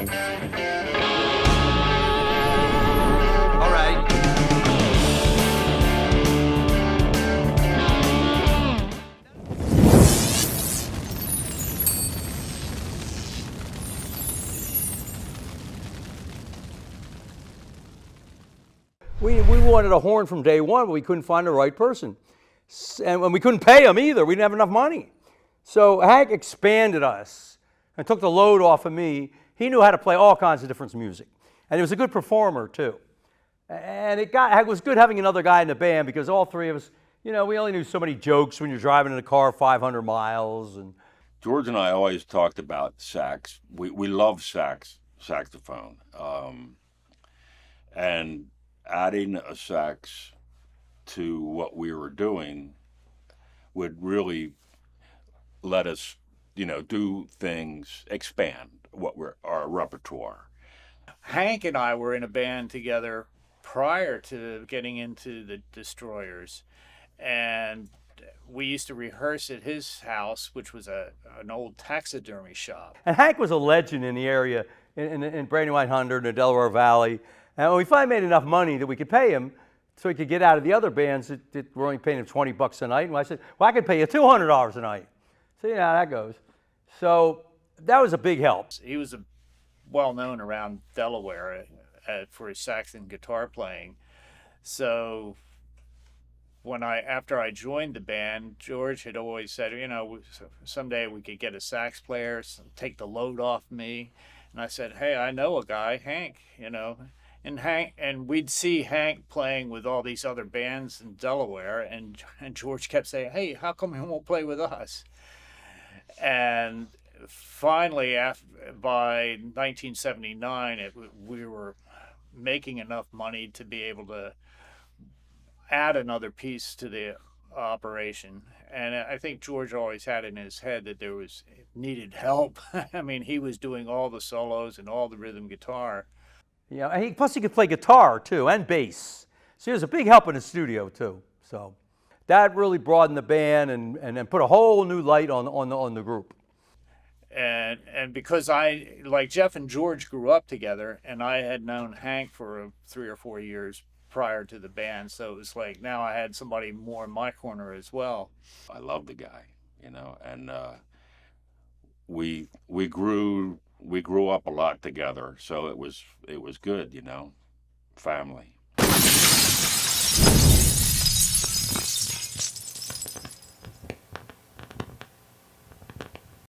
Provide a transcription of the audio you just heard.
All right. We wanted a horn from day one, but we couldn't find the right person. And we couldn't pay him either. We didn't have enough money. So Hank expanded us and took the load off of me. He knew how to play all kinds of different music. And he was a good performer, too. And it was good having another guy in the band because all three of us, we only knew so many jokes when you're driving in a car 500 miles. And George and I always talked about sax. We love saxophone. And adding a sax to what we were doing would really let us, do things, expand our repertoire. Hank and I were in a band together prior to getting into the Destroyers, and we used to rehearse at his house, which was an old taxidermy shop. And Hank was a legend in the area, in Brandywine Hundred, in the Delaware Valley. And we finally made enough money that we could pay him so he could get out of the other bands that were only paying him $20 a night. And I said, well, I could pay you $200 a night. So you know how that goes. So that was a big help. He was well known around Delaware for his sax and guitar playing. So after I joined the band, George had always said, someday we could get a sax player, take the load off me. And I said, hey, I know a guy, Hank, and we'd see Hank playing with all these other bands in Delaware, and George kept saying, hey, how come he won't play with us? And finally, by 1979, we were making enough money to be able to add another piece to the operation. And I think George always had in his head that needed help. I mean, he was doing all the solos and all the rhythm guitar. Yeah, and plus he could play guitar too and bass. So he was a big help in the studio too. So that really broadened the band and put a whole new light on the group. And because like Jeff and George grew up together, and I had known Hank for 3 or 4 years prior to the band, so it was like now I had somebody more in my corner as well. I love the guy, and we grew up a lot together, so it was good, family.